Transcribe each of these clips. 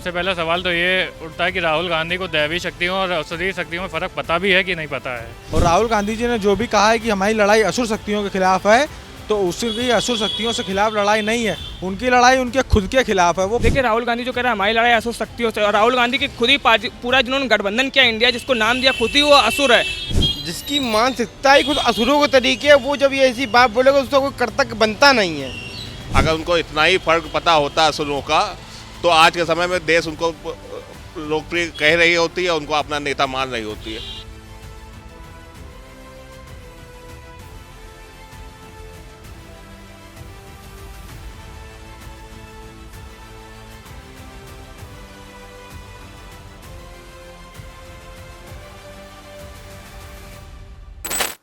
सबसे पहला सवाल तो ये उठता है कि राहुल गांधी को दैवी शक्तियों और असुरी शक्तियों में फ़र्क पता भी है कि नहीं पता है। और राहुल गांधी जी ने जो भी कहा है कि हमारी लड़ाई असुर शक्तियों के खिलाफ है, तो उसकी असुर शक्तियों से खिलाफ लड़ाई नहीं है, उनकी लड़ाई उनके खुद के खिलाफ है। वो देखिए, राहुल गांधी जो कह रहा है हमारी लड़ाई असुर शक्तियों से, और राहुल गांधी की खुद ही पूरा जिन्होंने गठबंधन किया इंडिया, जिसको नाम दिया, खुद ही वो असुर है, जिसकी मानसिकता ही खुद असुरों के तरीके है। वो जब ये ऐसी बात बोलेगा उसका कोई कर्तव्य बनता नहीं है। अगर उनको इतना ही फर्क पता होता असुरों का, तो आज के समय में देश उनको लोकप्रिय कह रही होती है, उनको अपना नेता मान रही होती है।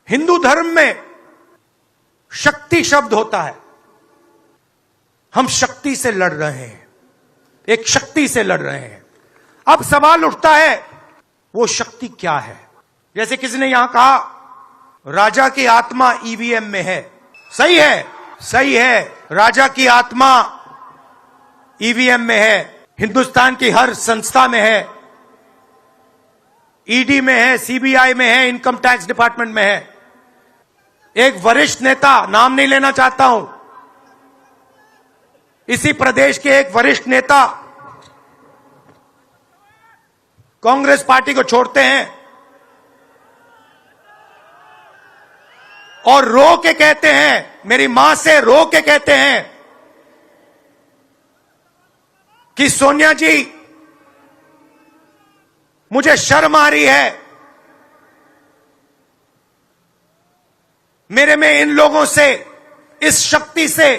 हिंदू धर्म में शक्ति शब्द होता है। हम शक्ति से लड़ रहे हैं, एक शक्ति से लड़ रहे हैं। अब सवाल उठता है वो शक्ति क्या है। जैसे किसी ने यहां कहा राजा की आत्मा ईवीएम में है। सही है, सही है, राजा की आत्मा ईवीएम में है, हिंदुस्तान की हर संस्था में है, ईडी में है, सीबीआई में है, इनकम टैक्स डिपार्टमेंट में है। एक वरिष्ठ नेता, नाम नहीं लेना चाहता हूं, इसी प्रदेश के एक वरिष्ठ नेता कांग्रेस पार्टी को छोड़ते हैं और रो के कहते हैं, मेरी मां से रो के कहते हैं कि सोनिया जी मुझे शर्म आ रही है, मेरे में इन लोगों से, इस शक्ति से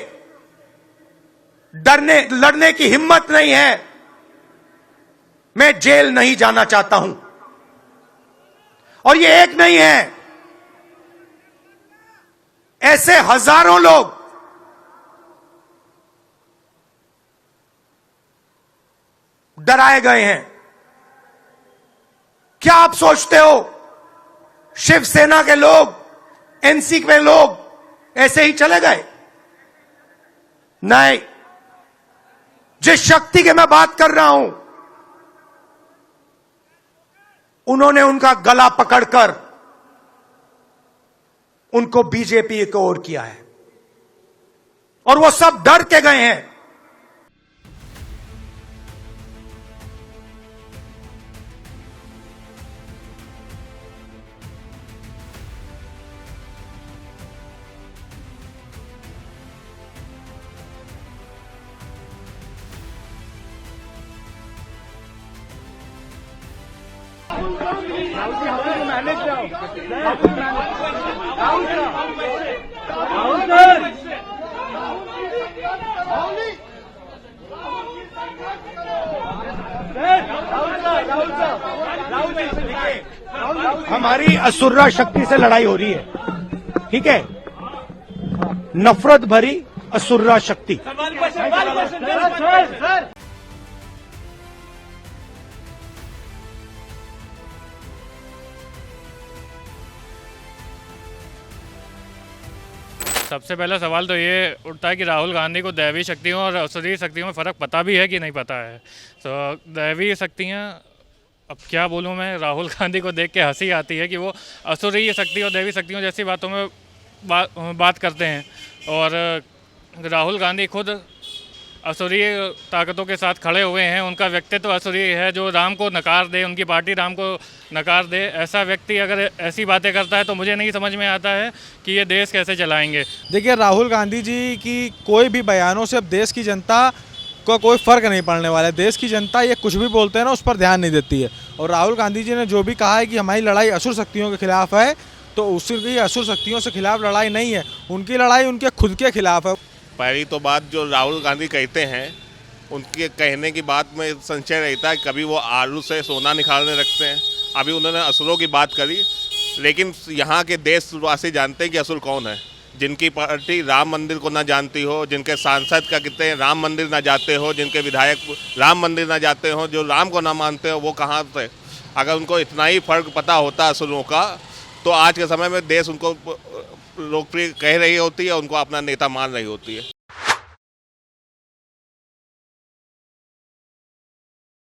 लड़ने की हिम्मत नहीं है, मैं जेल नहीं जाना चाहता हूं। और ये एक नहीं है, ऐसे हजारों लोग डराए गए हैं। क्या आप सोचते हो शिवसेना के लोग, एनसी के लोग ऐसे ही चले गए? नहीं, जिस शक्ति की मैं बात कर रहा हूं, उन्होंने उनका गला पकड़कर उनको बीजेपी की ओर किया है और वो सब डर के गए हैं। हमारी असुर्रा शक्ति से लड़ाई हो रही है, ठीक है, नफरत भरी असुर्रा शक्ति। सबसे पहला सवाल तो ये उठता है कि राहुल गांधी को दैवी शक्तियों और असुरी शक्तियों में फ़र्क पता भी है कि नहीं पता है। तो दैवी शक्तियाँ, अब क्या बोलूँ मैं, राहुल गांधी को देख के हंसी आती है कि वो असुरी शक्ति और दैवी शक्तियों जैसी बातों में बात करते हैं। और राहुल गांधी खुद असुरी ताकतों के साथ खड़े हुए हैं। उनका व्यक्तित्व असुरी है, जो राम को नकार दे, उनकी पार्टी राम को नकार दे। ऐसा व्यक्ति अगर ऐसी बातें करता है तो मुझे नहीं समझ में आता है कि ये देश कैसे चलाएंगे। देखिए, राहुल गांधी जी की कोई भी बयानों से अब देश की जनता को कोई फ़र्क नहीं पड़ने वाला है। देश की जनता ये कुछ भी बोलते हैं ना, उस पर ध्यान नहीं देती है। और राहुल गांधी जी ने जो भी कहा है कि हमारी लड़ाई असुर शक्तियों के खिलाफ है, तो उसकी असुर शक्तियों से खिलाफ लड़ाई नहीं है, उनकी लड़ाई उनके खुद के खिलाफ है। पहली तो बात, जो राहुल गांधी कहते हैं, उनके कहने की बात में संशय रहता है, कभी वो आलू से सोना निकालने रखते हैं। अभी उन्होंने असुरों की बात करी, लेकिन यहाँ के देशवासी जानते हैं कि असुर कौन है। जिनकी पार्टी राम मंदिर को ना जानती हो, जिनके सांसद का कितने राम मंदिर ना जाते हो, जिनके विधायक राम मंदिर ना जाते हो, जो राम को ना मानते हो, वो कहाँ से? अगर उनको इतना ही फर्क पता होता असुरों का, तो आज के समय में देश उनको लोकप्रिय कह रही होती है, उनको अपना नेता मान रही होती है।